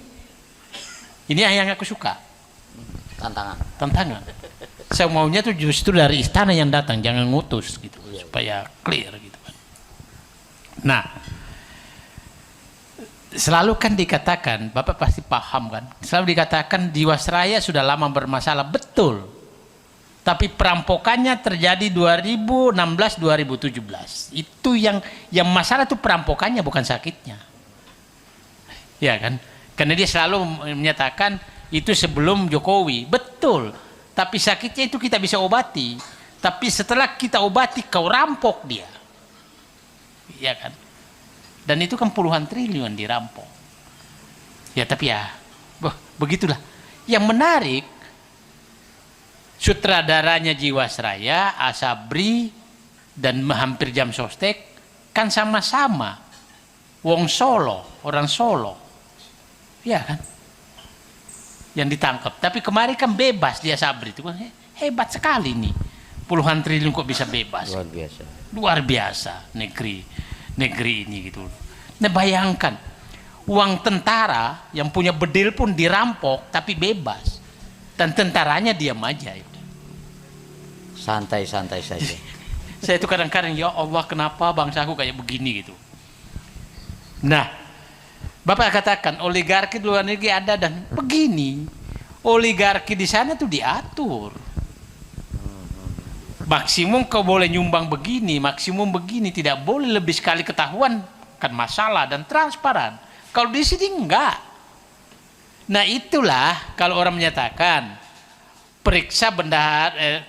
A: Ini yang aku suka. Tantangan. Saya maunya tuh justru dari istana yang datang, jangan ngutus gitu, supaya clear gitu kan. Nah, selalu kan dikatakan, Bapak pasti paham kan, selalu dikatakan Jiwasraya sudah lama bermasalah, betul. Tapi perampokannya terjadi 2016-2017. Itu yang masalah itu perampokannya, bukan sakitnya. Ya kan? Karena dia selalu menyatakan itu sebelum Jokowi, betul. Tapi sakitnya itu kita bisa obati. Tapi setelah kita obati, kau rampok dia. Ya kan? Dan itu kan puluhan triliun dirampok. Ya tapi ya, begitulah. Yang menarik, sutradaranya Jiwasraya, Asabri, dan hampir Jam Sostek kan sama-sama wong Solo, orang Solo. Ya kan? Yang ditangkap. Tapi kemarin kan bebas dia, Sabri itu kan hebat sekali nih. Puluhan triliun kok bisa bebas. Luar biasa negeri ini gitu. Nah bayangkan, uang tentara yang punya bedil pun dirampok tapi bebas. Dan tentaranya diam aja itu.
B: Santai-santai saja.
A: Saya itu kadang-kadang, ya Allah kenapa bangsaku kayak begini gitu. Nah, Bapak katakan oligarki di luar negeri ada, dan begini. Oligarki di sana tuh diatur. Maksimum kau boleh nyumbang begini, maksimum begini, tidak boleh lebih sekali ketahuan, kan masalah, dan transparan. Kalau di sini enggak. Nah itulah kalau orang menyatakan periksa bendahara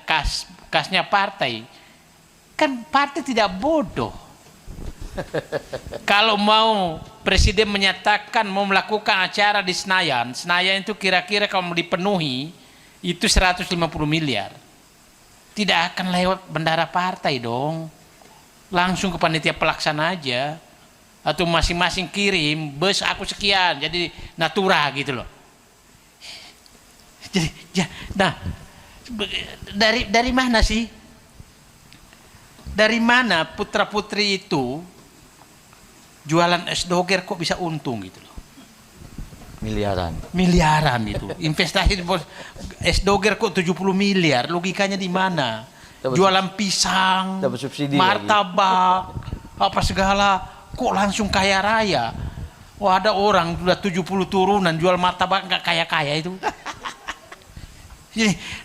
A: kasnya partai, kan partai tidak bodoh. Kalau mau presiden menyatakan mau melakukan acara di Senayan itu kira-kira kalau dipenuhi itu 150 miliar. Tidak akan lewat bendahara partai dong. Langsung ke panitia pelaksana aja. Atau masing-masing kirim, bus aku sekian, jadi natura gitu loh. Jadi, nah, dari mana sih? Dari mana putra-putri itu jualan es doger kok bisa untung gitu loh? Miliaran itu. Investasi es doger kok 70 miliar, logikanya di mana? Jualan pisang, martabak, apa segala, kok langsung kaya raya? Wah, ada orang sudah 70 turunan jual martabak nggak kaya-kaya itu.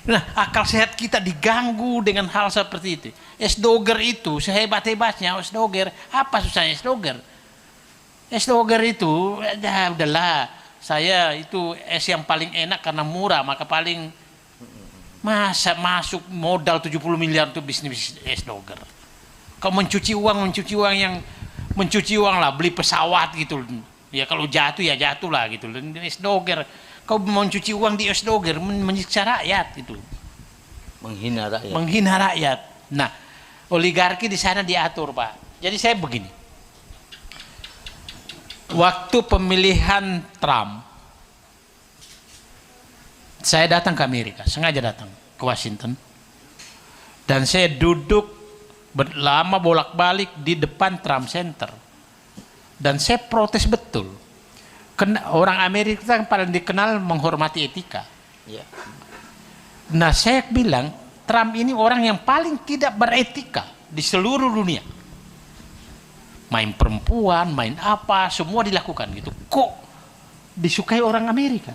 A: Nah, akal sehat kita diganggu dengan hal seperti itu. Es doger itu sehebat-hebatnya es doger, apa susahnya es doger? Es doger itu, ya udahlah, saya itu es yang paling enak karena murah, maka paling masa masuk modal 70 miliar untuk bisnis es doger. Kau mencuci uang yang mencuci uang lah, beli pesawat gitu. Ya kalau jatuh ya jatuh lah gitu. Es doger, kau mencuci uang di es doger, menyiksa rakyat itu. Menghina rakyat. Nah, oligarki di sana diatur, Pak. Jadi saya begini. Waktu pemilihan Trump, saya datang ke Amerika, sengaja datang ke Washington, dan saya duduk lama bolak-balik di depan Trump Center, dan saya protes betul. Orang Amerika kan paling dikenal menghormati etika. Nah saya bilang Trump ini orang yang paling tidak beretika di seluruh dunia. Main perempuan, main apa, semua dilakukan gitu. Kok disukai orang Amerika?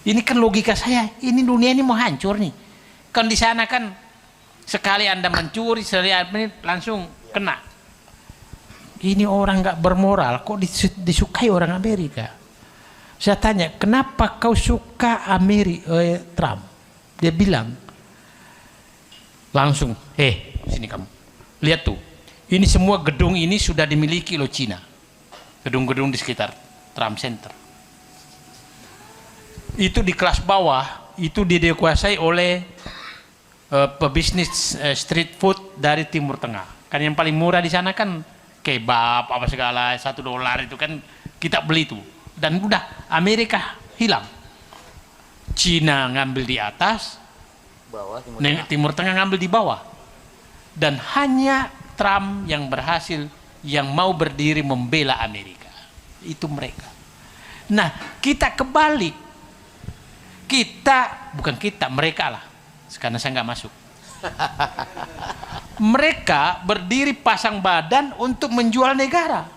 A: Ini kan logika saya, ini dunia ini mau hancur nih. Kan di sana kan Sekali Anda mencuri, langsung kena. Ini orang nggak bermoral, kok disukai orang Amerika? Saya tanya, kenapa kau suka Trump? Dia bilang, langsung, sini kamu, lihat tuh, ini semua gedung ini sudah dimiliki loh Cina. Gedung-gedung di sekitar Trump Center. Itu di kelas bawah, itu dikuasai oleh pebisnis street food dari Timur Tengah. Kan yang paling murah di sana kan kebab apa segala, $1 itu kan kita beli tuh. Dan udah Amerika hilang. Cina ngambil di atas,
B: Bawah,
A: Timur Tengah ngambil di bawah. Dan hanya Trump yang berhasil, yang mau berdiri membela Amerika. Itu mereka. Nah, kita kebalik. Mereka lah. Karena saya nggak masuk. Mereka berdiri pasang badan untuk menjual negara.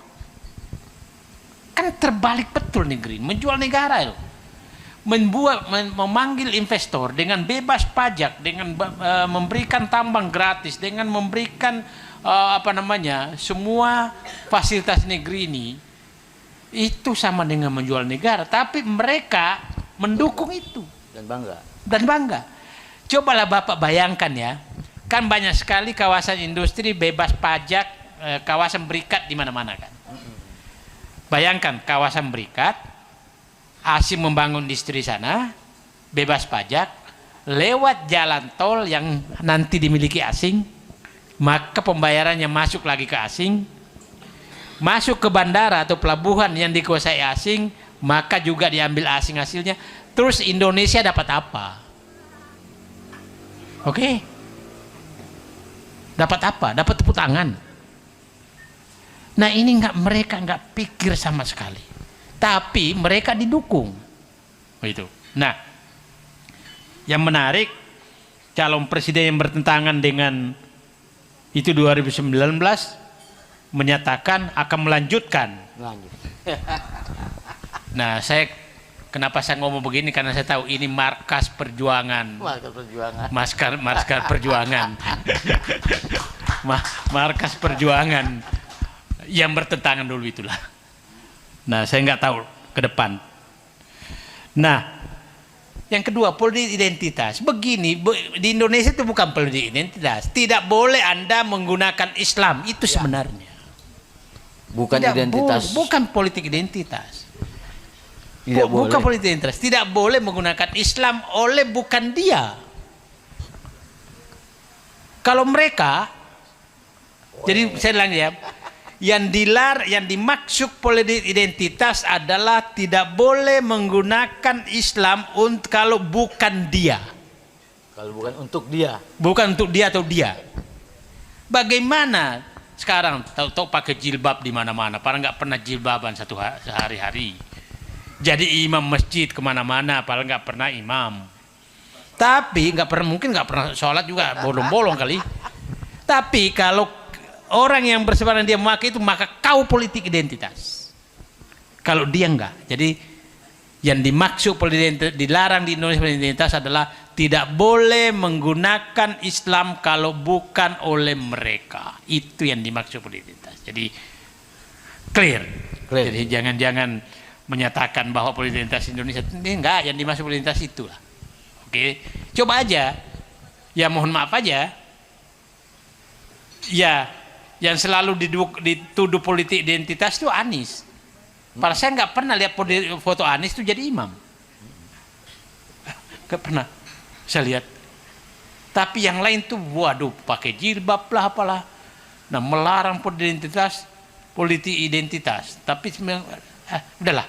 A: Kan terbalik betul nih Green, menjual negara itu. Memanggil investor dengan bebas pajak, dengan memberikan tambang gratis, dengan memberikan semua fasilitas negeri ini, itu sama dengan menjual negara. Tapi mereka mendukung itu dan bangga. Cobalah Bapak bayangkan ya, kan banyak sekali kawasan industri bebas pajak, kawasan berikat di mana-mana kan. Bayangkan kawasan berikat, asing membangun industri sana, bebas pajak, lewat jalan tol yang nanti dimiliki asing, maka pembayarannya masuk lagi ke asing, masuk ke bandara atau pelabuhan yang dikuasai asing, maka juga diambil asing hasilnya. Terus Indonesia dapat apa? Oke? Dapat apa? Dapat tepuk tangan. Nah ini mereka nggak pikir sama sekali. Tapi mereka didukung. Begitu. Nah, yang menarik, calon presiden yang bertentangan dengan itu 2019 menyatakan akan melanjutkan. Nah, kenapa saya ngomong begini? Karena saya tahu ini markas perjuangan. Markas perjuangan. Markas perjuangan yang bertentangan dulu itulah. Nah, saya nggak tahu ke depan. Nah, yang kedua, politik identitas. Begini, di Indonesia itu bukan politik identitas. Tidak boleh Anda menggunakan Islam, itu sebenarnya.
B: Bukan identitas.
A: Bukan politik identitas.
B: Bukan
A: politik identitas. Tidak boleh menggunakan Islam oleh bukan dia. Kalau mereka, jadi saya bilang ya, yang dimaksud politik identitas adalah tidak boleh menggunakan Islam kalau bukan dia.
B: Kalau bukan untuk dia.
A: Bukan untuk dia atau dia. Bagaimana sekarang tahu pakai jilbab di mana-mana, padahal nggak pernah jilbaban sehari-hari. Jadi imam masjid kemana-mana, padahal nggak pernah imam. Tapi mungkin nggak pernah sholat juga, bolong-bolong kali. Tapi kalau orang yang bersebaran dia memakai itu, maka kau politik identitas. Kalau dia enggak. Jadi yang dimaksud politik dilarang di Indonesia politik identitas adalah tidak boleh menggunakan Islam kalau bukan oleh mereka. Itu yang dimaksud politik identitas. Jadi clear. Jadi jangan menyatakan bahwa politik identitas Indonesia ini enggak, yang dimaksud politik identitas itu lah. Oke, coba aja. Ya mohon maaf aja. Ya, yang selalu dituduh politik identitas itu Anies. Padahal saya nggak pernah lihat foto Anies itu jadi imam. Nggak pernah saya lihat. Tapi yang lain tuh, waduh, pakai jilbab lah apalah. Nah, melarang politik identitas. Tapi udahlah,